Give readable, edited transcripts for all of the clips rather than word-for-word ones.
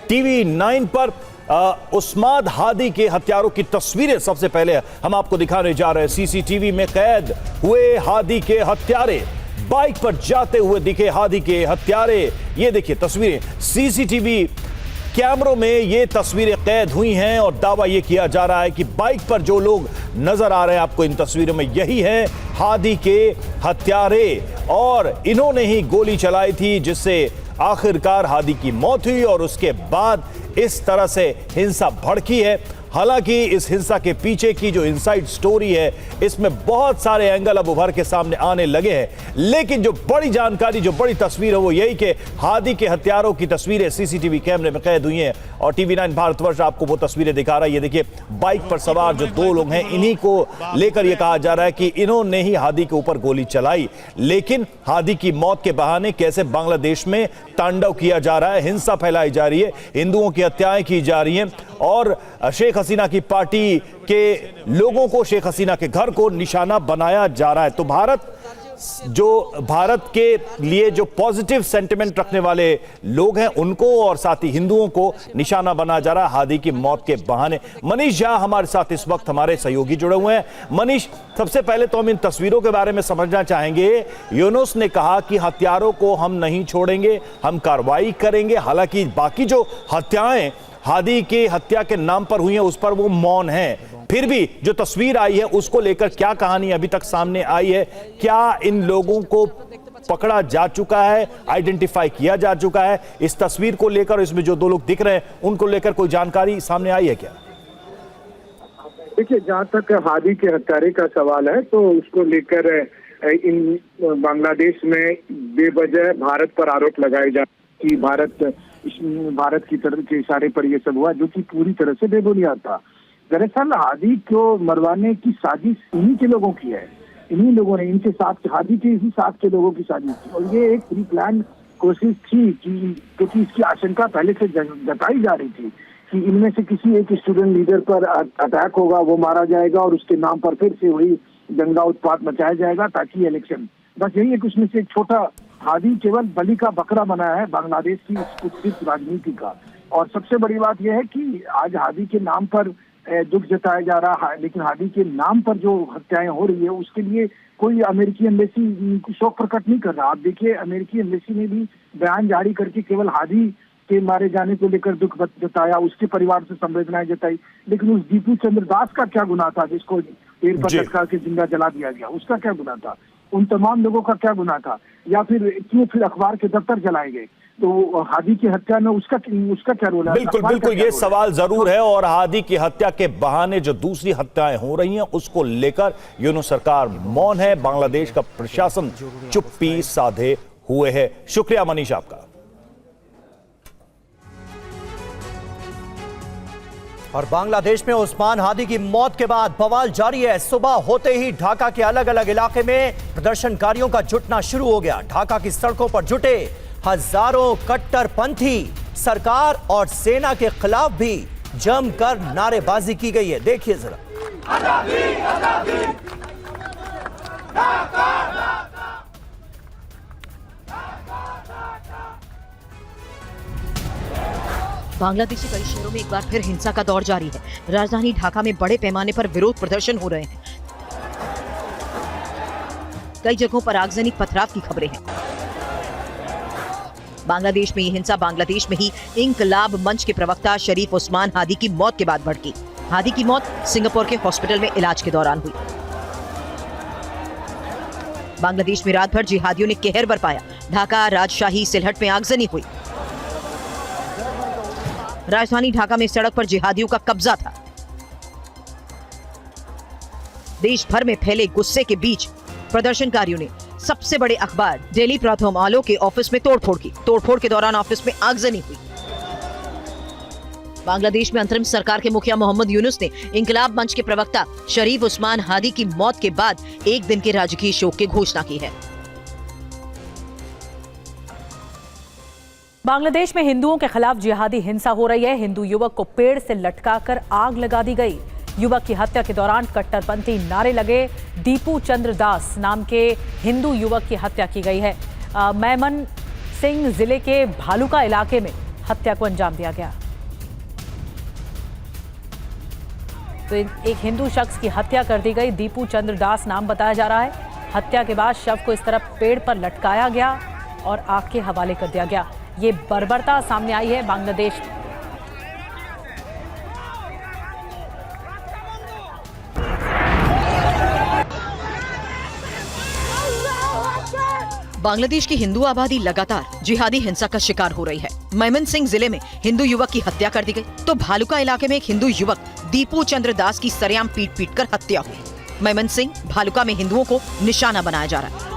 TV 9 पर उस्माद हादी के हत्यारों की तस्वीरें सबसे पहले हम आपको दिखाने जा रहे हैं। सीसीटीवी में कैद हुए हादी के हत्यारे, बाइक पर जाते हुए दिखे हादी के हत्यारे। ये देखिए तस्वीरें, सीसीटीवी कैमरों में ये तस्वीरें कैद हुई हैं और दावा ये किया जा रहा है कि बाइक पर जो लोग नजर आ रहे हैं आपको इन तस्वीरों में, यही है हादी के हत्यारे और इन्होंने ही गोली चलाई थी जिससे आखिरकार हादी की मौत हुई और उसके बाद इस तरह से हिंसा भड़की है। हालांकि इस हिंसा के पीछे की जो इनसाइड स्टोरी है इसमें बहुत सारे एंगल अब उभर के सामने आने लगे हैं, लेकिन जो बड़ी जानकारी, जो बड़ी तस्वीर है वो यही कि हादी के हत्यारों की तस्वीरें सीसीटीवी कैमरे में कैद हुई हैं और टीवी 9 भारतवर्ष आपको वो तस्वीरें दिखा रहा है। ये देखिए बाइक पर सवार जो दो लोग हैं, इन्हीं को लेकर यह कहा जा रहा है कि इन्होंने ही हादी के ऊपर गोली चलाई। लेकिन हादी की मौत के बहाने कैसे बांग्लादेश में तांडव किया जा रहा है, हिंसा फैलाई जा रही है, हिंदुओं की हत्याएं की जा रही हैं और शेख हसीना की पार्टी के लोगों को, शेख हसीना के घर को निशाना बनाया जा रहा है। तो भारत के लिए जो पॉजिटिव सेंटिमेंट रखने वाले लोग हैं उनको और साथ ही हिंदुओं को निशाना बना जा रहा है हादी की मौत के बहाने। मनीष झा हमारे साथ इस वक्त हमारे सहयोगी जुड़े हुए हैं। मनीष, सबसे पहले तो हम इन तस्वीरों के बारे में समझना चाहेंगे। यूनुस ने कहा कि हत्यारों को हम नहीं छोड़ेंगे, हम कार्रवाई करेंगे। हालांकि बाकी जो हत्याएं हादी की हत्या के नाम पर हुई है उस पर वो मौन है, फिर भी जो तस्वीर आई है उसको लेकर क्या कहानी अभी तक सामने आई है? क्या इन लोगों को पकड़ा जा चुका है, आइडेंटिफाई किया जा चुका है? इस तस्वीर को लेकर, इसमें जो दो लोग दिख रहे हैं उनको लेकर कोई जानकारी सामने आई है क्या? देखिए, जहाँ तक हादी के हत्यारे का सवाल है तो उसको लेकर इन बांग्लादेश में बेवजह भारत पर आरोप लगाए जा कि भारत की तरफ के इशारे पर यह सब हुआ, जो कि पूरी तरह से बेबुनियाद था। दरअसल हादी को मरवाने की साजिश इन्हीं के लोगों की है, इन्हीं लोगों ने, इनके साथ, हादी के इसी साथ के लोगों की साजिश थी और ये एक प्री प्लान कोशिश थी कि क्योंकि इसकी आशंका पहले से जताई जा रही थी कि इनमें से किसी एक स्टूडेंट लीडर पर अटैक होगा, वो मारा जाएगा और उसके नाम पर फिर से वही दंगा उत्पात मचाया जाएगा ताकि इलेक्शन, बस यही एक उसमें से एक छोटा हादी केवल बलि का बकरा बना है बांग्लादेश की कुत्सित राजनीति का। और सबसे बड़ी बात यह है कि आज हादी के नाम पर दुख जताया जा रहा है, लेकिन हादी के नाम पर जो हत्याएं हो रही है उसके लिए कोई अमेरिकी एम्बेसी शोक प्रकट नहीं कर रहा। आप देखिए, अमेरिकी एम्बेसी ने भी बयान जारी करके केवल हादी के मारे जाने को लेकर दुख जताया, उसके परिवार से संवेदनाएं जताई, लेकिन उस दीपू चंद्र दास का क्या गुनाह था जिसको पेड़ पर लटका के जिंदा जला दिया गया, उसका क्या गुनाह था? उन तमाम लोगों का क्या गुनाह था? या फिर अखबार के दफ्तर जलाए गए, तो हादी की हत्या में उसका क्या रोल है? बिल्कुल ये सवाल जरूर है। और हादी की हत्या के बहाने जो दूसरी हत्याएं हो रही हैं उसको लेकर यूनुस सरकार मौन है, बांग्लादेश का प्रशासन चुप्पी साधे हुए है। शुक्रिया मनीष आपका। और बांग्लादेश में उस्मान हादी की मौत के बाद बवाल जारी है। सुबह होते ही ढाका के अलग अलग इलाके में प्रदर्शनकारियों का जुटना शुरू हो गया। ढाका की सड़कों पर जुटे हजारों कट्टरपंथी, सरकार और सेना के खिलाफ भी जमकर नारेबाजी की गई है। देखिए जरा। बांग्लादेशी कई शहरों में एक बार फिर हिंसा का दौर जारी है। राजधानी ढाका में बड़े पैमाने पर विरोध प्रदर्शन हो रहे हैं। कई जगहों पर आगजनी, पथराव की खबरें हैं। बांग्लादेश में ये हिंसा बांग्लादेश में ही इंकलाब मंच के प्रवक्ता शरीफ उस्मान हादी की मौत के बाद भड़की। हादी की मौत सिंगापुर के हॉस्पिटल में इलाज के दौरान हुई। बांग्लादेश में रात भर जिहादियों ने कहर बरपाया। ढाका, राजशाही, सिलहट में आगजनी हुई। राजधानी ढाका में सड़क पर जिहादियों का कब्जा था। देश भर में फैले गुस्से के बीच प्रदर्शनकारियों ने सबसे बड़े अखबार डेली प्रथम आलो के ऑफिस में तोड़फोड़ की। तोड़फोड़ के दौरान ऑफिस में आगजनी हुई। बांग्लादेश में अंतरिम सरकार के मुखिया मोहम्मद यूनुस ने इंकलाब मंच के प्रवक्ता शरीफ उस्मान हादी की मौत के बाद एक दिन के राजकीय शोक की घोषणा की है। बांग्लादेश में हिंदुओं के खिलाफ जिहादी हिंसा हो रही है। हिंदू युवक को पेड़ से लटकाकर आग लगा दी गई। युवक की हत्या के दौरान कट्टरपंथी नारे लगे। दीपू चंद्र दास नाम के हिंदू युवक की हत्या की गई है। मैमन सिंह जिले के भालुका इलाके में हत्या को अंजाम दिया गया। तो एक हिंदू शख्स की हत्या कर दी गई। दीपू चंद्र दास नाम बताया जा रहा है। हत्या के बाद शव को इस तरह पेड़ पर लटकाया गया और आग के हवाले कर दिया गया। ये बर्बरता सामने आई है बांग्लादेश में। बांग्लादेश की हिंदू आबादी लगातार जिहादी हिंसा का शिकार हो रही है। मेमनसिंह जिले में हिंदू युवक की हत्या कर दी गई, तो भालुका इलाके में एक हिंदू युवक दीपू चंद्र दास की सरेआम पीट कर हत्या हुई। मेमनसिंह भालुका में हिंदुओं को निशाना बनाया जा रहा है।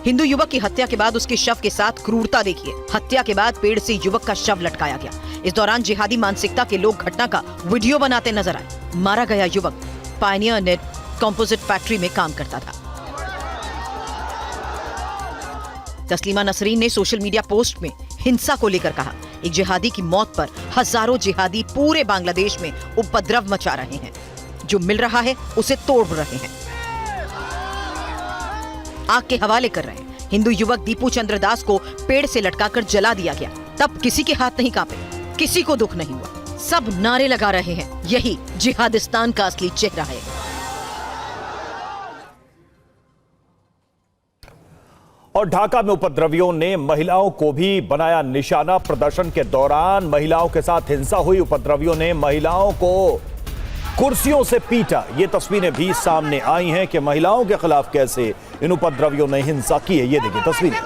हिंदू युवक की हत्या के बाद उसके शव के साथ क्रूरता देखिए। हत्या के बाद पेड़ से युवक का शव लटकाया गया। इस दौरान जिहादी मानसिकता के लोग घटना का वीडियो बनाते नजर आए। मारा गया युवक पायनियर नेट कंपोजिट फैक्ट्री में काम करता था। तस्लीमा नसरीन ने सोशल मीडिया पोस्ट में हिंसा को लेकर कहा, एक जिहादी की मौत पर हजारों जिहादी पूरे बांग्लादेश में उपद्रव मचा रहे हैं। जो मिल रहा है उसे तोड़ रहे हैं, आग के हवाले कर रहे हैं। हिंदू युवक दीपू चंद्र दास को पेड़ से लटकाकर जला दिया गया। तब किसी के हाथ नहीं कांपे, किसी को दुख नहीं हुआ। सब नारे लगा रहे हैं। यही जिहादिस्तान का असली चेहरा है। और ढाका में उपद्रवियों ने महिलाओं को भी बनाया निशाना। प्रदर्शन के दौरान महिलाओं के साथ हिंसा हुई। उपद्रवियों ने महिलाओं को कुर्सियों से पीटा। ये तस्वीरें भी सामने आई हैं कि महिलाओं के खिलाफ कैसे इन उपद्रवियों ने हिंसा की है। ये देखिए तस्वीरें।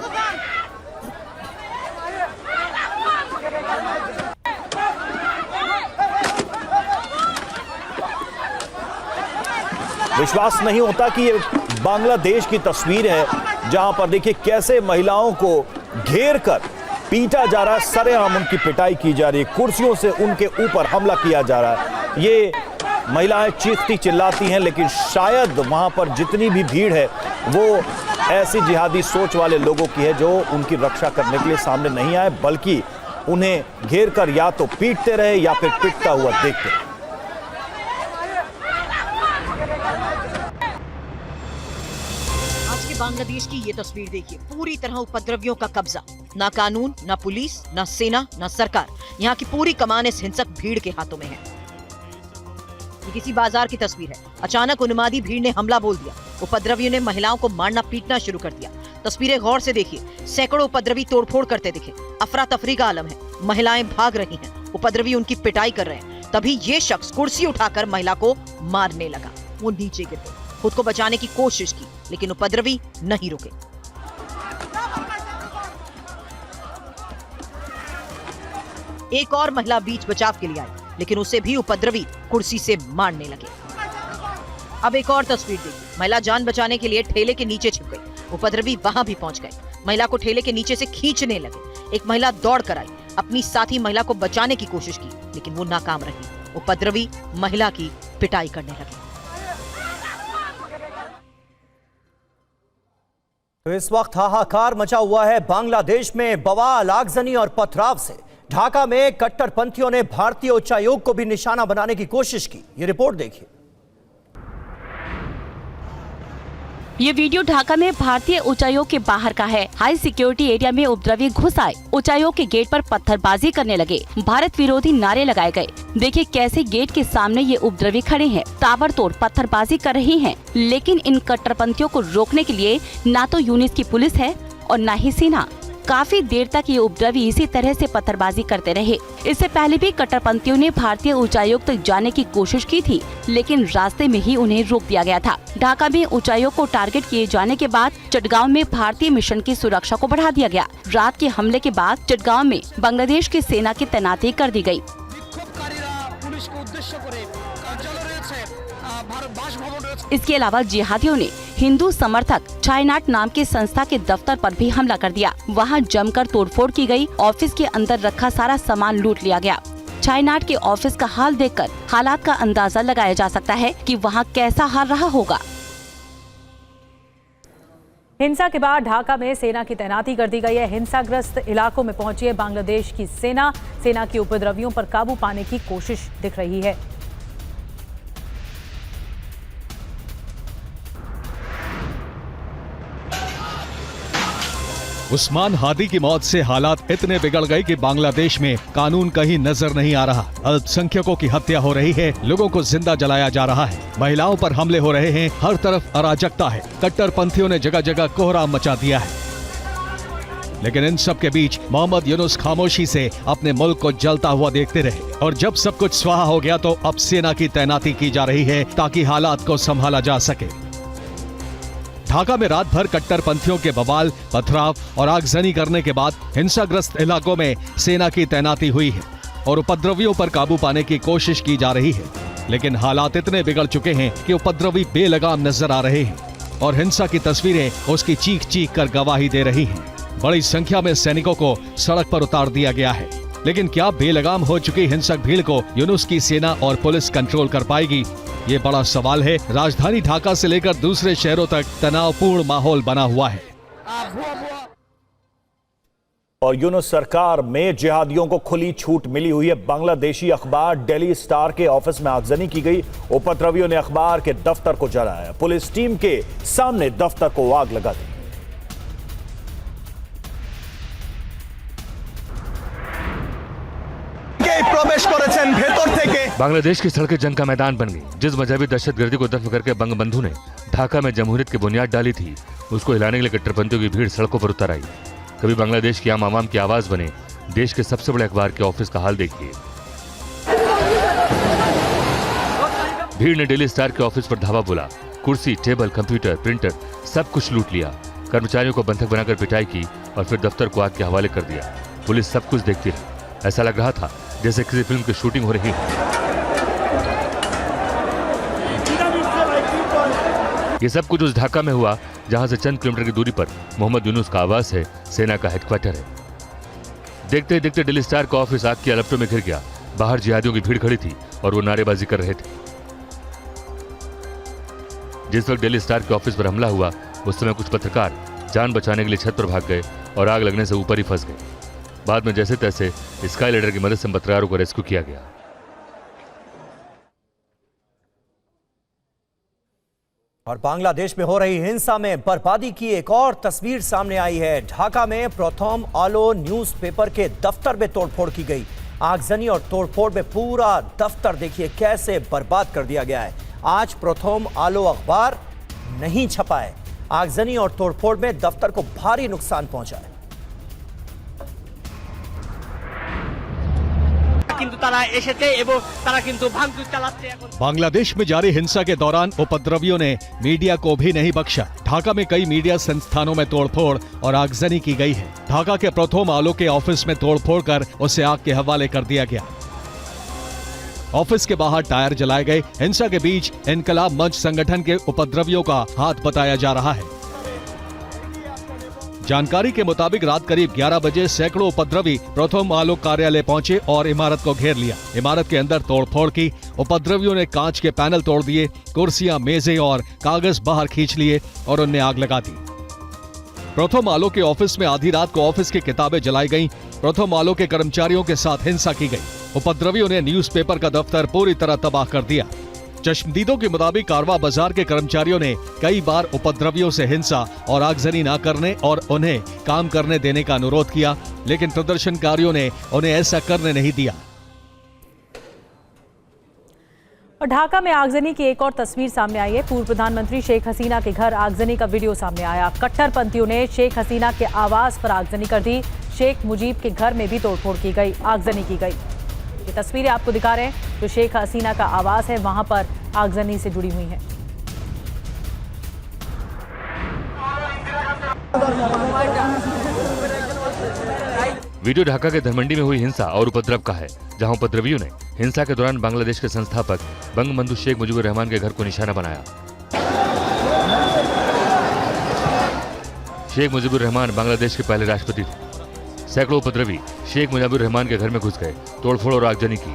विश्वास नहीं होता कि ये बांग्लादेश की तस्वीर है, जहां पर देखिए कैसे महिलाओं को घेर कर पीटा जा रहा है। सरेआम उनकी पिटाई की जा रही है। कुर्सियों से उनके ऊपर हमला किया जा रहा है। ये महिलाएं चीखती चिल्लाती हैं, लेकिन शायद वहां पर जितनी भी भीड़ है वो ऐसी जिहादी सोच वाले लोगों की है जो उनकी रक्षा करने के लिए सामने नहीं आए, बल्कि उन्हें घेर कर या तो पीटते रहे या फिर पिटता हुआ देखते रहे। आज के बांग्लादेश की ये तस्वीर देखिए। पूरी तरह उपद्रवियों का कब्जा। ना कानून, ना पुलिस, ना सेना, ना सरकार। यहाँ की पूरी कमान इस हिंसक भीड़ के हाथों में है। ये किसी बाजार की तस्वीर है। अचानक उन्मादी भीड़ ने हमला बोल दिया। उपद्रवियों ने महिलाओं को मारना पीटना शुरू कर दिया। तस्वीरें गौर से देखिए। सैकड़ों उपद्रवी तोड़फोड़ करते दिखे। अफरा तफरी का आलम है। महिलाएं भाग रही हैं। उपद्रवी उनकी पिटाई कर रहे हैं। तभी ये शख्स कुर्सी उठाकर महिला को मारने लगा। वो नीचे गिर गई। खुद को बचाने की कोशिश की, लेकिन उपद्रवी नहीं रुके। एक और महिला बीच बचाव के लिए आई, लेकिन उसे भी उपद्रवी कुर्सी से मारने लगे। अब एक और तस्वीर देखिए। महिला जान बचाने के लिए ठेले के नीचे छिप गई। उपद्रवी वहां भी पहुंच गए। महिला को ठेले के नीचे से खींचने लगे। एक महिला दौड़ कर आई, अपनी साथी महिला को बचाने की कोशिश की, लेकिन वो नाकाम रही। उपद्रवी महिला की पिटाई करने लगे। तो इस वक्त हाहाकार मचा हुआ है बांग्लादेश में बवाल, आगजनी और पथराव से। ढाका में कट्टरपंथियों ने भारतीय उच्चायोग को भी निशाना बनाने की कोशिश की। ये रिपोर्ट देखिए। ये वीडियो ढाका में भारतीय उच्चायोग के बाहर का है। हाई सिक्योरिटी एरिया में उपद्रवी घुस आए। उच्चायोग के गेट पर पत्थरबाजी करने लगे। भारत विरोधी नारे लगाए गए। देखिए कैसे गेट के सामने ये उपद्रवी खड़े हैं, ताबड़तोड़ पत्थरबाजी कर रही हैं। लेकिन इन कट्टरपंथियों को रोकने के लिए ना तो यूनिस की पुलिस है और न ही सेना। काफी देर तक ये उपद्रवी इसी तरह से पत्थरबाजी करते रहे। इससे पहले भी कट्टरपंथियों ने भारतीय उच्चायोग तक जाने की कोशिश की थी, लेकिन रास्ते में ही उन्हें रोक दिया गया था। ढाका में उच्चायोग को टारगेट किए जाने के बाद चटगांव में भारतीय मिशन की सुरक्षा को बढ़ा दिया गया। रात के हमले के बाद चटगांव में बांग्लादेश की सेना की तैनाती कर दी गयी। इसके अलावा जिहादियों ने हिंदू समर्थक चाइनाट नाम के संस्था के दफ्तर पर भी हमला कर दिया। वहां जमकर तोड़फोड़ की गई। ऑफिस के अंदर रखा सारा सामान लूट लिया गया। चाइनाट के ऑफिस का हाल देखकर हालात का अंदाजा लगाया जा सकता है कि वहां कैसा हाल रहा होगा। हिंसा के बाद ढाका में सेना की तैनाती कर दी गई है। हिंसाग्रस्त इलाकों में पहुंची है बांग्लादेश की सेना। सेना की उपद्रवियों पर काबू पाने की कोशिश दिख रही है। उस्मान हादी की मौत से हालात इतने बिगड़ गए कि बांग्लादेश में कानून कहीं नजर नहीं आ रहा। अल्पसंख्यकों की हत्या हो रही है, लोगों को जिंदा जलाया जा रहा है, महिलाओं पर हमले हो रहे हैं, हर तरफ अराजकता है, कट्टरपंथियों ने जगह जगह कोहराम मचा दिया है। लेकिन इन सब के बीच मोहम्मद यूनुस खामोशी से अपने मुल्क को जलता हुआ देखते रहे और जब सब कुछ स्वाहा हो गया तो अब सेना की तैनाती की जा रही है ताकि हालात को संभाला जा सके। ढाका में रात भर कट्टरपंथियों के बवाल, पथराव और आगजनी करने के बाद हिंसाग्रस्त इलाकों में सेना की तैनाती हुई है और उपद्रवियों पर काबू पाने की कोशिश की जा रही है। लेकिन हालात इतने बिगड़ चुके हैं कि उपद्रवी बेलगाम नजर आ रहे हैं और हिंसा की तस्वीरें उसकी चीख चीख कर गवाही दे रही हैं। बड़ी संख्या में सैनिकों को सड़क पर उतार दिया गया है, लेकिन क्या बेलगाम हो चुकी हिंसक भीड़ को यूनुस की सेना और पुलिस कंट्रोल कर पाएगी? ये बड़ा सवाल है। राजधानी ढाका से लेकर दूसरे शहरों तक तनावपूर्ण माहौल बना हुआ है। और यूनुस सरकार में जिहादियों को खुली छूट मिली हुई है। बांग्लादेशी अखबार डेली स्टार के ऑफिस में आगजनी की गई। उपद्रवियों ने अखबार के दफ्तर को जलाया, पुलिस टीम के सामने दफ्तर को आग लगा दी। बांग्लादेश की सड़कें जंग का मैदान बन गई। जिस मजहबी दहशतगर्दी को दफन करके बंगबंधु ने ढाका में जमहूरियत की बुनियाद डाली थी, उसको हिलाने के लिए कट्टरपंथियों की भीड़ सड़कों पर उतर आई। कभी बांग्लादेश की आम की आवाज बने देश के सबसे बड़े अखबार के ऑफिस का हाल देखिए। भीड़ ने डेली स्टार के ऑफिस पर धावा बोला, कुर्सी, टेबल, कंप्यूटर, प्रिंटर सब कुछ लूट लिया। कर्मचारियों को बंधक बनाकर पिटाई की और फिर दफ्तर को आग के हवाले कर दिया। पुलिस सब कुछ देखती रही। ऐसा लग रहा था जैसे किसी फिल्म की शूटिंग हो रही है। ये सब कुछ उस ढाका में हुआ जहां से चंद किलोमीटर की दूरी पर मोहम्मद यूनुस का आवास है, सेना का हेडक्वार्टर है। देखते ही देखते डेली स्टार का ऑफिस आग की अलपटों में घिर गया। बाहर जिहादियों की भीड़ खड़ी थी और वो नारेबाजी कर रहे थे। जिस वक्त डेली स्टार के ऑफिस पर हमला हुआ उस समय कुछ पत्रकार जान बचाने के लिए छत पर भाग गए और आग लगने से ऊपर ही फंस गए। बाद में जैसे तैसे स्काई लैडर की मदद से पत्रकारों को रेस्क्यू किया गया। और बांग्लादेश में हो रही हिंसा में बर्बादी की एक और तस्वीर सामने आई है। ढाका में प्रथम आलो न्यूज़पेपर के दफ्तर में तोड़फोड़ की गई। आगजनी और तोड़फोड़ में पूरा दफ्तर देखिए कैसे बर्बाद कर दिया गया है। आज प्रथम आलो अखबार नहीं छपा है। आगजनी और तोड़फोड़ में दफ्तर को भारी नुकसान पहुंचा है। बांग्लादेश में जारी हिंसा के दौरान उपद्रवियों ने मीडिया को भी नहीं बख्शा। ढाका में कई मीडिया संस्थानों में तोड़फोड़ और आगजनी की गई है। ढाका के प्रथम आलो के ऑफिस में तोड़फोड़ कर उसे आग के हवाले कर दिया गया। ऑफिस के बाहर टायर जलाए गए। हिंसा के बीच इनकलाब मंच संगठन के उपद्रवियों का हाथ बताया जा रहा है। जानकारी के मुताबिक रात करीब 11 बजे सैकड़ों उपद्रवी प्रथम आलो कार्यालय पहुंचे और इमारत को घेर लिया। इमारत के अंदर तोड़फोड़ की। उपद्रवियों ने कांच के पैनल तोड़ दिए, कुर्सियां, मेजें और कागज बाहर खींच लिए और उन्हें आग लगा दी। प्रथम आलो के ऑफिस में आधी रात को ऑफिस की किताबें जलाई गईं। प्रथम आलो के कर्मचारियों के साथ हिंसा की गई। उपद्रवियों ने न्यूज़पेपर का दफ्तर पूरी तरह तबाह कर दिया। चश्मदीदों के मुताबिक कारवा बाजार के कर्मचारियों ने कई बार उपद्रवियों से हिंसा और आगजनी न करने और उन्हें काम करने देने का अनुरोध किया, लेकिन प्रदर्शनकारियों ने उन्हें ऐसा करने नहीं दिया। और ढाका में आगजनी की एक और तस्वीर सामने आई है। पूर्व प्रधानमंत्री शेख हसीना के घर आगजनी का वीडियो सामने आया। कट्टरपंथियों ने शेख हसीना के आवास पर आगजनी कर दी। शेख मुजीब के घर में भी तोड़फोड़ की गई, आगजनी की गई। ये तस्वीरें आपको दिखा रहे हैं। जो शेख हसीना का आवास है वहां पर आगजनी से जुड़ी हुई है। वीडियो ढाका के धनमंडी में हुई हिंसा और उपद्रव का है, जहां उपद्रवियों ने हिंसा के दौरान बांग्लादेश के संस्थापक बंगबंधु शेख मुजीबुर रहमान के घर को निशाना बनाया। शेख मुजीबुर रहमान बांग्लादेश के पहले राष्ट्रपति थे। सैकड़ों उपद्रवी शेख मुजीबुर रहमान के घर में घुस गए, तोड़फोड़ और आगजनी की।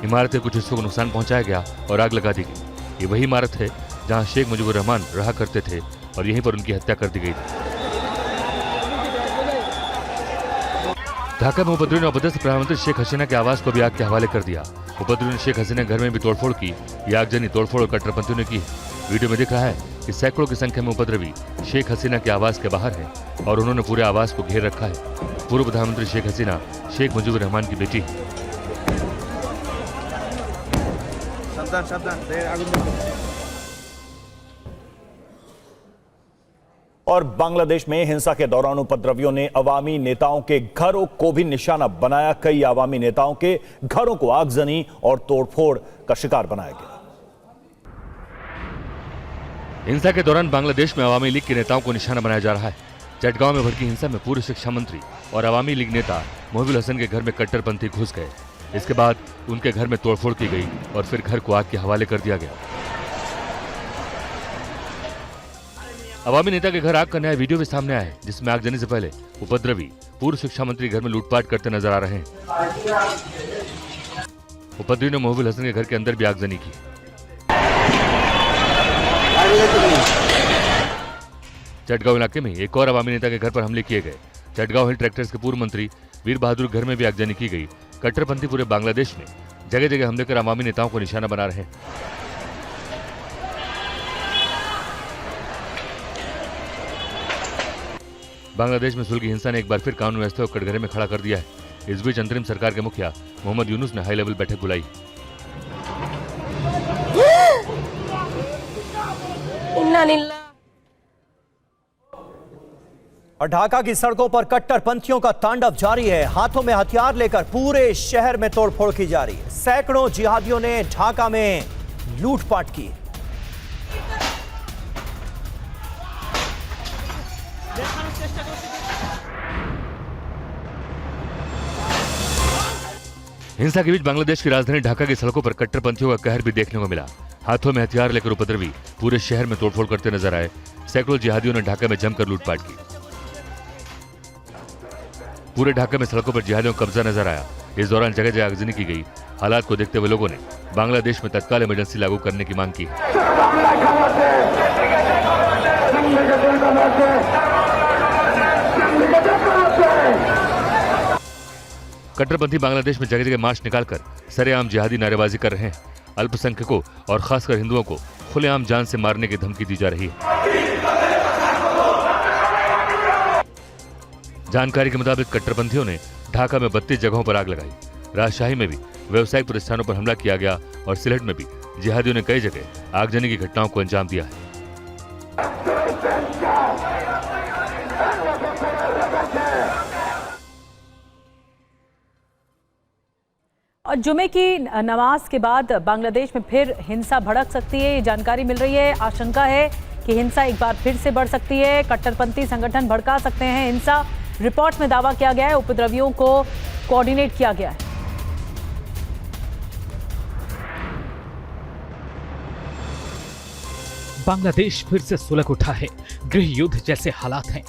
इमारत के कुछ हिस्सों को नुकसान पहुंचाया गया और आग लगा दी गई। ये वही इमारत है जहां शेख मुजीबुर रहमान रहा करते थे और यहीं पर उनकी हत्या कर दी गई थी। ढाका में उपद्रवियों ने अपदस्थ प्रधानमंत्री शेख हसीना के आवास को भी आग के हवाले कर दिया। उपद्रवियों ने शेख हसीना के घर में भी तोड़फोड़ की। ये आगजनी, तोड़फोड़ और कट्टरपंथियों ने की। वीडियो में दिख रहा है कि सैकड़ों की संख्या में उपद्रवी शेख हसीना के आवास के बाहर हैं और उन्होंने पूरे आवास को घेर रखा है। पूर्व प्रधानमंत्री शेख हसीना शेख मुजीबुर रहमान की बेटी है। और बांग्लादेश में हिंसा के दौरान उपद्रवियों ने अवामी नेताओं के घरों को भी निशाना बनाया। कई अवामी नेताओं के घरों को आगजनी और तोड़फोड़ का शिकार बनाया गया। हिंसा के दौरान बांग्लादेश में अवामी लीग के नेताओं को निशाना बनाया जा रहा है। चटगांव में भड़की हिंसा में पूर्व शिक्षा मंत्री और अवामी लीग नेता मोहब्बुल हसन के घर में कट्टरपंथी घुस गए। इसके बाद उनके घर में तोड़फोड़ की गई और फिर घर को आग के हवाले कर दिया गया। अवामी नेता के घर आग का नया वीडियो भी सामने आया है, जिसमें आगजनी से पहले उपद्रवी पूर्व शिक्षा मंत्री घर में लूटपाट करते नजर आ रहे हैं। उपद्रवी ने मोहब्बुल हसन के घर के अंदर भी आगजनी की। चटगांव इलाके में एक और अवामी नेता के घर पर हमले किए गए। चटगांव हिल ट्रैक्टर्स के पूर्व मंत्री वीर बहादुर घर में भी आगजनी की गई। कट्टरपंथी पूरे बांग्लादेश में जगह जगह हमले कर अवामी नेताओं को निशाना बना रहे हैं। बांग्लादेश में सुलगी हिंसा ने एक बार फिर कानून व्यवस्था को कटघरे में खड़ा कर दिया है। इस बीच अंतरिम सरकार के मुखिया मोहम्मद यूनुस ने हाई लेवल बैठक बुलाई। और ढाका की सड़कों पर कट्टरपंथियों का तांडव जारी है। हाथों में हथियार लेकर पूरे शहर में तोड़फोड़ की जा रही है। सैकड़ों जिहादियों ने ढाका में लूटपाट की। हिंसा के बीच बांग्लादेश की राजधानी ढाका की सड़कों पर कट्टरपंथियों का कहर भी देखने को मिला। हाथों में हथियार लेकर उपद्रवी पूरे शहर में तोड़फोड़ करते नजर आए। सैकड़ों जिहादियों ने ढाका में जमकर लूटपाट की। पूरे ढाका में सड़कों पर जिहादियों का कब्जा नजर आया। इस दौरान जगह जगह आगजनी की गई। हालात को देखते हुए लोगों ने बांग्लादेश में तत्काल इमरजेंसी लागू करने की मांग की। कट्टरपंथी बांग्लादेश में जगह जगह मार्च निकालकर सरेआम जिहादी नारेबाजी कर रहे हैं। अल्पसंख्यकों और खासकर हिंदुओं को खुलेआम जान से मारने की धमकी दी जा रही है। जानकारी के मुताबिक कट्टरपंथियों ने ढाका में 32 जगहों पर आग लगाई। राजशाही में भी व्यावसायिक प्रतिष्ठानों पर हमला किया गया और सिलहट में भी जिहादियों ने कई जगह आगजनी की घटनाओं को अंजाम दिया है। और जुमे की नमाज के बाद बांग्लादेश में फिर हिंसा भड़क सकती है, ये जानकारी मिल रही है। आशंका है कि हिंसा एक बार फिर से बढ़ सकती है। कट्टरपंथी संगठन भड़का सकते हैं हिंसा। रिपोर्ट में दावा किया गया है उपद्रवियों को कोऑर्डिनेट किया गया है। बांग्लादेश फिर से सुलग उठा है। गृह युद्ध जैसे हालात हैं।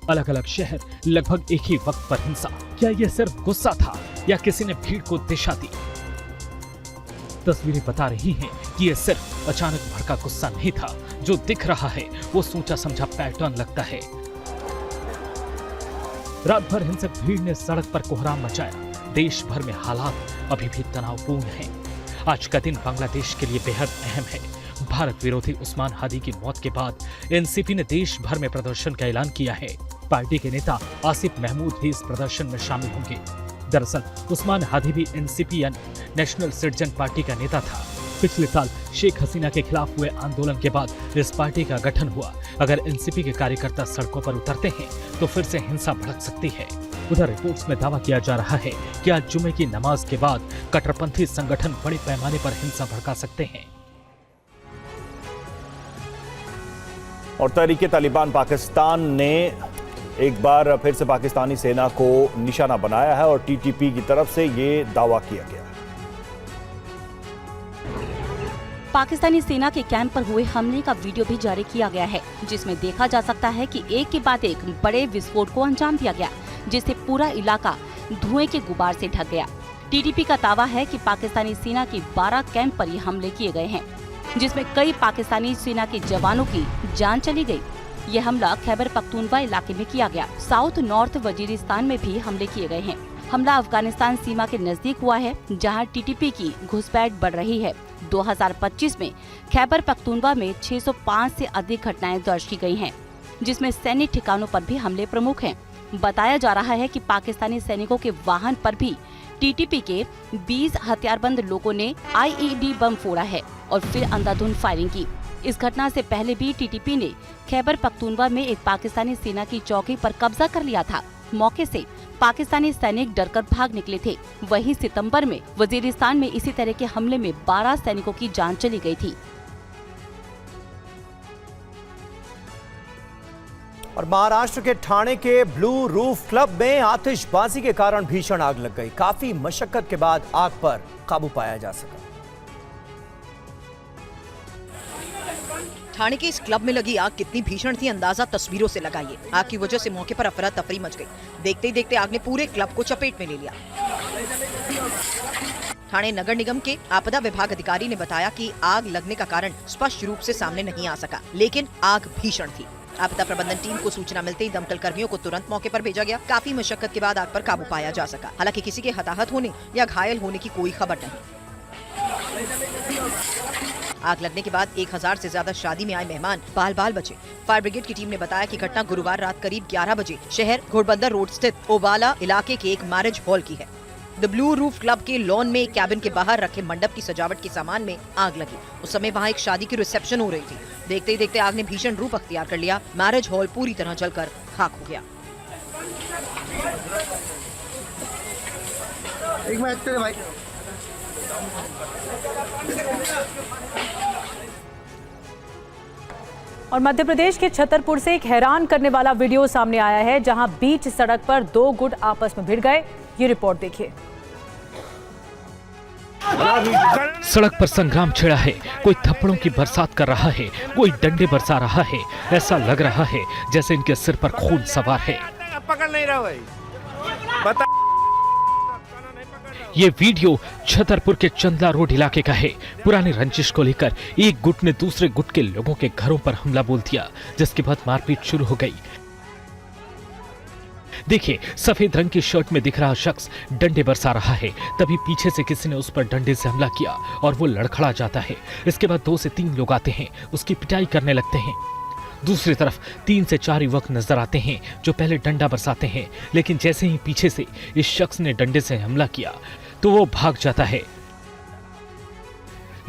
अलग अलग शहर, लगभग एक ही वक्त पर हिंसा। क्या यह सिर्फ गुस्सा था या किसी ने भीड़ को दिशा दी? तस्वीरें बता रही हैं कि यह सिर्फ अचानक भड़का गुस्सा नहीं था। जो दिख रहा है वो सोचा समझा पैटर्न लगता है। रात भर हिंसक भीड़ ने सड़क पर कोहराम मचाया। देश भर में हालात अभी भी तनावपूर्ण हैं। आज का दिन बांग्लादेश के लिए बेहद अहम है। भारत विरोधी उस्मान हादी की मौत के बाद एनसीपी ने देश भर में प्रदर्शन का ऐलान किया है। पार्टी के नेता आसिफ महमूद भी इस प्रदर्शन में शामिल होंगे। दरअसल उस्मान हादी भी एनसीपी यानी नेशनल सिटीजन पार्टी का नेता था। पिछले साल शेख हसीना के खिलाफ हुए आंदोलन के बाद इस पार्टी का गठन हुआ। अगर एनसीपी के कार्यकर्ता सड़कों पर उतरते हैं तो फिर से हिंसा भड़क सकती है। उधर रिपोर्ट्स में दावा किया जा रहा है कि आज जुमे की नमाज के बाद कट्टरपंथी संगठन बड़े पैमाने पर हिंसा भड़का सकते हैं। और तहरीके तालिबान पाकिस्तान ने एक बार फिर से पाकिस्तानी सेना को निशाना बनाया है और टीटीपी की तरफ से ये दावा किया गया है। पाकिस्तानी सेना के कैंप पर हुए हमले का वीडियो भी जारी किया गया है, जिसमें देखा जा सकता है कि एक के बाद एक बड़े विस्फोट को अंजाम दिया गया, जिससे पूरा इलाका धुएं के गुबार से ढक गया। टीटीपी का दावा है कि पाकिस्तानी सेना के 12 कैंप पर ये हमले किए गए हैं, जिसमें कई पाकिस्तानी सेना के जवानों की जान चली गई। ये हमला खैबर पख्तूनख्वा इलाके में किया गया। साउथ नॉर्थ वजीरिस्तान में भी हमले किए गए हैं। हमला अफगानिस्तान सीमा के नजदीक हुआ है, जहां टीटीपी की घुसपैठ बढ़ रही है। 2025 में खैबर पख्तूनवा में 605 से अधिक घटनाएं दर्ज की गई हैं, जिसमें सैन्य ठिकानों पर भी हमले प्रमुख हैं। बताया जा रहा है कि पाकिस्तानी सैनिकों के वाहन पर भी टीटीपी के 20 हथियारबंद लोगों ने आईईडी बम फोड़ा है और फिर अंधाधुंध फायरिंग की। इस घटना से पहले भी टीटीपी ने खैबर पख्तूनवा में एक पाकिस्तानी सेना की चौकी पर कब्जा कर लिया था। मौके से पाकिस्तानी सैनिक डरकर भाग निकले थे। वहीं सितंबर में वजीरिस्तान में इसी तरह के हमले में 12 सैनिकों की जान चली गई थी। और महाराष्ट्र के ठाणे के ब्लू रूफ क्लब में आतिशबाजी के कारण भीषण आग लग गई। काफी मशक्कत के बाद आग पर काबू पाया जा सका। ठाणे के इस क्लब में लगी आग कितनी भीषण थी, अंदाजा तस्वीरों से लगाइए। आग की वजह से मौके पर अफरा तफरी मच गई। देखते ही देखते आग ने पूरे क्लब को चपेट में ले लिया। ठाणे नगर निगम के आपदा विभाग अधिकारी ने बताया कि आग लगने का कारण स्पष्ट रूप से सामने नहीं आ सका, लेकिन आग भीषण थी। आपदा प्रबंधन टीम को सूचना मिलते ही दमकल कर्मियों को तुरंत मौके पर भेजा गया। काफी मशक्कत के बाद आग पर काबू पाया जा सका। हालांकि किसी के हताहत होने या घायल होने की कोई खबर नहीं। आग लगने के बाद 1000 से ज्यादा शादी में आए मेहमान बाल बाल बचे। फायर ब्रिगेड की टीम ने बताया कि घटना गुरुवार रात करीब 11 बजे शहर घोड़बंदर रोड स्थित ओबाला इलाके के एक मैरिज हॉल की है। द ब्लू रूफ क्लब के लॉन में कैबिन के बाहर रखे मंडप की सजावट के सामान में आग लगी। उस समय वहां एक शादी की रिसेप्शन हो रही थी। देखते ही देखते आग ने भीषण रूप अख्तियार कर लिया। मैरिज हॉल पूरी तरह जलकर खाक हो गया। एक मिनट तेरे भाई। और मध्य प्रदेश के छतरपुर से एक हैरान करने वाला वीडियो सामने आया है, जहां बीच सड़क पर 2 गुट आपस में भिड़ गए। ये रिपोर्ट देखिए। सड़क पर संग्राम छिड़ा है। कोई थप्पड़ों की बरसात कर रहा है, कोई डंडे बरसा रहा है। ऐसा लग रहा है जैसे इनके सिर पर खून सवार है। पकड़ नहीं रहा भाई, बता। ये वीडियो छतरपुर के चंदला रोड इलाके का है। पुरानी रंजिश को लेकर एक गुट ने दूसरे गुट के लोगों के घरों पर हमला बोल दिया, जिसके बाद मारपीट शुरू हो गई। देखिए, सफेद रंग की शर्ट में दिख रहा शख्स डंडे बरसा रहा है। तभी पीछे से किसी ने उस पर डंडे से हमला किया और वो लड़खड़ा जाता है। इसके बाद 2 से 3 लोग आते हैं, उसकी पिटाई करने लगते हैं। दूसरी तरफ 3 से 4 युवक नजर आते हैं जो पहले डंडा बरसाते हैं, लेकिन जैसे ही पीछे से इस शख्स ने डंडे से हमला किया तो वो भाग जाता है।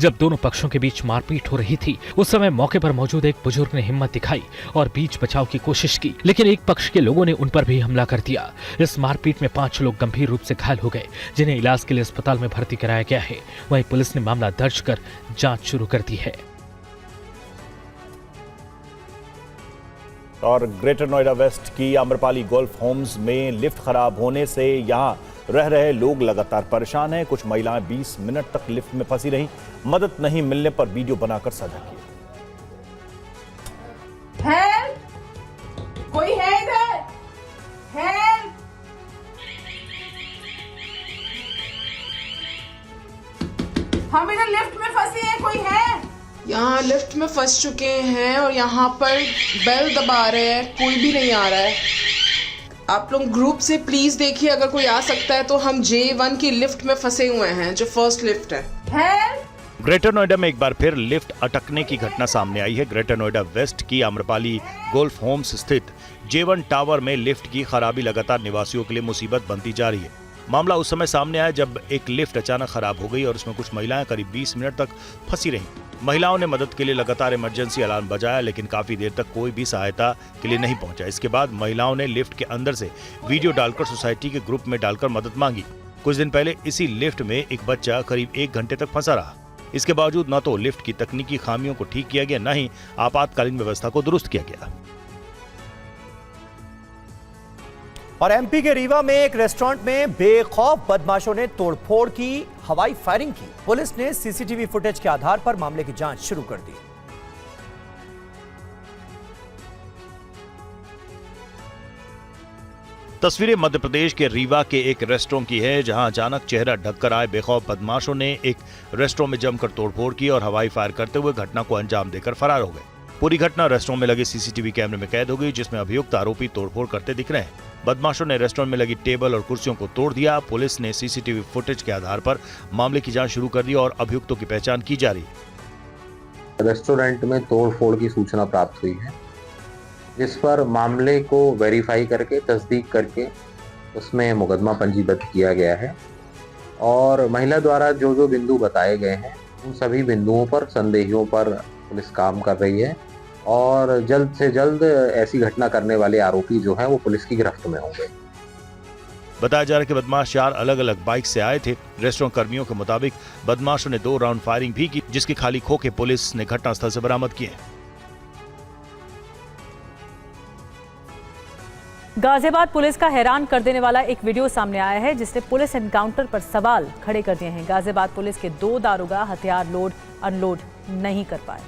जब दोनों पक्षों के बीच मारपीट हो रही थी, उस समय मौके पर मौजूद एक बुजुर्ग ने हिम्मत दिखाई और बीच बचाव की कोशिश की, लेकिन एक पक्ष के लोगों ने उन पर भी हमला कर दिया। इस मारपीट में 5 लोग गंभीर रूप से घायल हो गए, जिन्हें इलाज के लिए अस्पताल में भर्ती कराया गया है। वहीं पुलिस ने मामला दर्ज कर जांच शुरू कर दी है। और ग्रेटर नोएडा वेस्ट की आम्रपाली गोल्फ होम्स में लिफ्ट खराब होने से यहां रह रहे लोग लगातार परेशान हैं। कुछ महिलाएं 20 मिनट तक लिफ्ट में फंसी रहीं। मदद नहीं मिलने पर वीडियो बनाकर साझा किया। हेल्प! कोई है इधर? हेल्प! हम इधर लिफ्ट में फंसे हैं, कोई है? यहाँ लिफ्ट में फंस चुके हैं और यहाँ पर बेल दबा रहे हैं, कोई भी नहीं आ रहा है। आप लोग ग्रुप से प्लीज देखिए, अगर कोई आ सकता है तो। हम J1 की लिफ्ट में फंसे हुए हैं, जो फर्स्ट लिफ्ट है। ग्रेटर नोएडा में एक बार फिर लिफ्ट अटकने की घटना सामने आई है। ग्रेटर नोएडा वेस्ट की आम्रपाली गोल्फ होम्स स्थित J1 टावर में लिफ्ट की खराबी लगातार निवासियों के लिए मुसीबत बनती जा रही है। मामला उस समय सामने आया जब एक लिफ्ट अचानक खराब हो गई और उसमें कुछ महिलाएं करीब 20 मिनट तक फंसी रहीं। महिलाओं ने मदद के लिए लगातार इमरजेंसी अलार्म बजाया, लेकिन काफी देर तक कोई भी सहायता के लिए नहीं पहुंचा। इसके बाद महिलाओं ने लिफ्ट के अंदर से वीडियो डालकर सोसाइटी के ग्रुप में डालकर मदद मांगी। कुछ दिन पहले इसी लिफ्ट में एक बच्चा करीब 1 घंटे तक फंसा रहा। इसके बावजूद न तो लिफ्ट की तकनीकी खामियों को ठीक किया गया, न ही आपातकालीन व्यवस्था को दुरुस्त किया गया। और एमपी के रीवा में एक रेस्टोरेंट में बेखौफ बदमाशों ने तोड़फोड़ की, हवाई फायरिंग की। पुलिस ने सीसीटीवी फुटेज के आधार पर मामले की जांच शुरू कर दी। तस्वीरें मध्य प्रदेश के रीवा के एक रेस्टोरेंट की है, जहां अचानक चेहरा ढककर आए बेखौफ बदमाशों ने एक रेस्टोरेंट में जमकर तोड़फोड़ की और हवाई फायर करते हुए घटना को अंजाम देकर फरार हो गए। पूरी घटना रेस्टोरेंट में लगे सीसीटीवी कैमरे में कैद हो गई, जिसमें अभियुक्त आरोपी तोड़फोड़ करते दिख रहे हैं। बदमाशों ने रेस्टोरेंट में लगी टेबल और कुर्सियों को तोड़ दिया। पुलिस ने सीसीटीवी फुटेज के आधार पर मामले की जांच शुरू कर दी और अभियुक्तों की पहचान की जा रही है। रेस्टोरेंट में तोड़फोड़ की सूचना प्राप्त हुई है, जिस पर मामले को वेरीफाई करके तस्दीक करके उसमें मुकदमा पंजीबद्ध किया गया है और महिला द्वारा जो जो बिंदु बताए गए हैं उन सभी बिंदुओं पर संदेहियों पर पुलिस काम कर रही है और जल्द से जल्द ऐसी घटना करने वाले आरोपी जो हैं वो पुलिस की गिरफ्त में होंगे। बताया जा रहा है कि बदमाश 4 अलग-अलग बाइक से आए थे। रेस्टोरेंट कर्मियों के मुताबिक बदमाशों ने 2 राउंड फायरिंग भी की, जिसके खाली खोखे पुलिस ने घटनास्थल से बरामद किए। गाजियाबाद पुलिस का हैरान कर देने वाला एक वीडियो सामने आया है, जिसने पुलिस एनकाउंटर पर सवाल खड़े कर दिए हैं। गाजियाबाद पुलिस के 2 दारोगा हथियार लोड अनलोड नहीं कर पाए।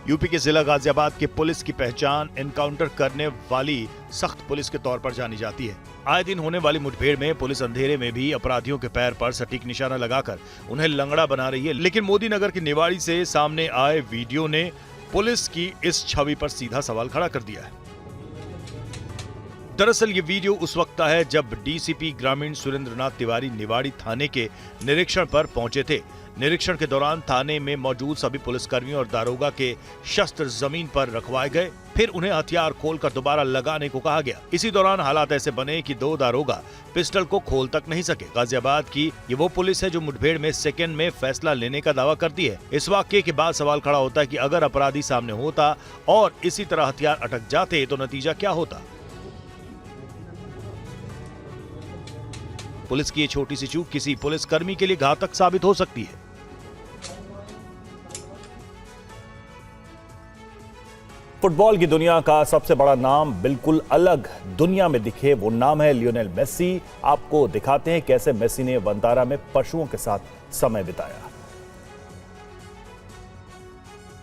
यूपी के जिला गाजियाबाद के पुलिस की पहचान एनकाउंटर करने वाली सख्त पुलिस के तौर पर जानी जाती है। आए दिन होने वाली मुठभेड़ में पुलिस अंधेरे में भी अपराधियों के पैर पर सटीक निशाना लगाकर उन्हें लंगड़ा बना रही है, लेकिन मोदी नगर की निवाड़ी से सामने आए वीडियो ने पुलिस की इस छवि पर सीधा सवाल खड़ा कर दिया है। दरअसल ये वीडियो उस वक्त का है जब डीसीपी ग्रामीण सुरेंद्रनाथ तिवारी निवाड़ी थाने के निरीक्षण पर पहुंचे थे। निरीक्षण के दौरान थाने में मौजूद सभी पुलिसकर्मियों और दारोगा के शस्त्र जमीन पर रखवाए गए, फिर उन्हें हथियार खोलकर दोबारा लगाने को कहा गया। इसी दौरान हालात ऐसे बने कि 2 दारोगा पिस्टल को खोल तक नहीं सके। गाजियाबाद की ये वो पुलिस है जो मुठभेड़ में सेकंड में फैसला लेने का दावा करती है। इस वाकये के बाद सवाल खड़ा होता है कि अगर अपराधी सामने होता और इसी तरह हथियार अटक जाते तो नतीजा क्या होता। पुलिस की ये छोटी सी चूक किसी पुलिसकर्मी के लिए घातक साबित हो सकती है। फुटबॉल की दुनिया का सबसे बड़ा नाम बिल्कुल अलग दुनिया में दिखे, वो नाम है लियोनेल मेसी। आपको दिखाते हैं कैसे मेसी ने वंतारा में पशुओं के साथ समय बिताया।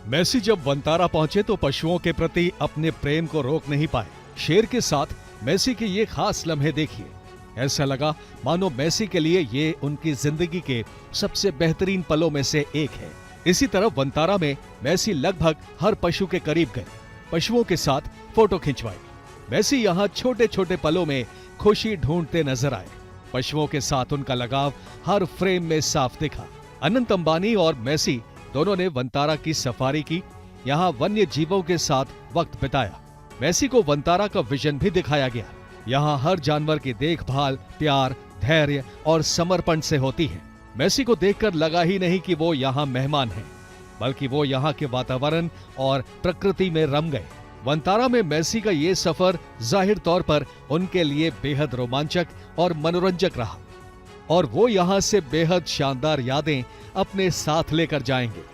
मेसी जब वंतारा पहुंचे तो पशुओं के प्रति अपने प्रेम को रोक नहीं पाए। शेर के साथ मेसी के ये खास लम्हे देखिए, ऐसा लगा मानो मेसी के लिए ये उनकी जिंदगी के सबसे बेहतरीन पलों में से एक है। इसी तरह वंतारा में मेसी लगभग हर पशु के करीब गए, पशुओं के साथ फोटो खिंचवाई। मेसी यहाँ छोटे छोटे पलों में खुशी ढूंढते नजर आए। पशुओं के साथ उनका लगाव हर फ्रेम में साफ दिखा। अनंत अंबानी और मेसी दोनों ने वंतारा की सफारी की, यहाँ वन्य जीवों के साथ वक्त बिताया। मेसी को वंतारा का विजन भी दिखाया गया। यहाँ हर जानवर की देखभाल प्यार, धैर्य और समर्पण से होती है। मेसी को देखकर लगा ही नहीं कि वो यहाँ मेहमान हैं, बल्कि वो यहाँ के वातावरण और प्रकृति में रम गए। वंतारा में मेसी का ये सफर जाहिर तौर पर उनके लिए बेहद रोमांचक और मनोरंजक रहा और वो यहाँ से बेहद शानदार यादें अपने साथ लेकर जाएंगे।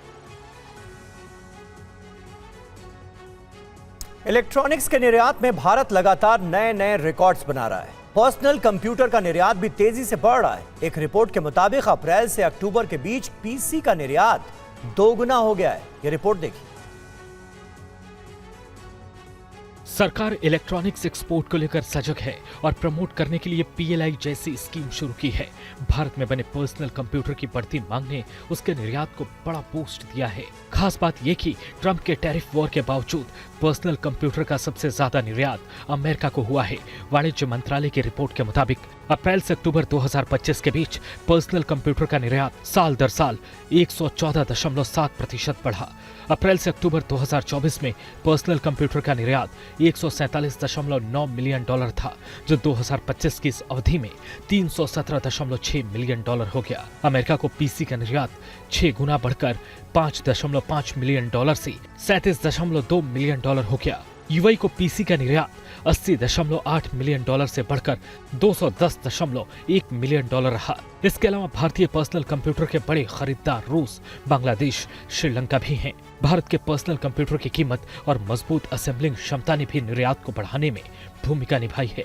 इलेक्ट्रॉनिक्स के निर्यात में भारत लगातार नए नए रिकॉर्ड्स बना रहा है। पर्सनल कंप्यूटर का निर्यात भी तेजी से बढ़ रहा है। एक रिपोर्ट के मुताबिक अप्रैल से अक्टूबर के बीच पीसी का निर्यात 2 गुना हो गया है। यह रिपोर्ट देखिए। सरकार इलेक्ट्रॉनिक्स एक्सपोर्ट को लेकर सजग है और प्रमोट करने के लिए पीएलआई जैसी स्कीम शुरू की है। भारत में बने पर्सनल कंप्यूटर की बढ़ती मांग ने उसके निर्यात को बड़ा बूस्ट दिया है। खास बात यह कि ट्रंप के टैरिफ वॉर के बावजूद पर्सनल कंप्यूटर का सबसे ज्यादा निर्यात अमेरिका को हुआ है। वाणिज्य मंत्रालय की रिपोर्ट के मुताबिक अप्रैल से अक्टूबर 2025 के बीच पर्सनल कंप्यूटर का निर्यात साल दर साल 114.7% बढ़ा। अप्रैल से अक्टूबर 2024 में पर्सनल कंप्यूटर का निर्यात $147.9 मिलियन था, जो 2025 की इस अवधि में $317.6 मिलियन हो गया। अमेरिका को पीसी का निर्यात 6 गुना बढ़कर $5.5 मिलियन से $37.2 मिलियन हो गया। यूएई को पीसी का निर्यात $80.8 मिलियन से बढ़कर $210.1 मिलियन रहा। इसके अलावा भारतीय पर्सनल कंप्यूटर के बड़े खरीदार रूस, बांग्लादेश, श्रीलंका भी हैं। भारत के पर्सनल कंप्यूटर की कीमत और मजबूत असेंबलिंग क्षमता ने भी निर्यात को बढ़ाने में भूमिका निभाई है।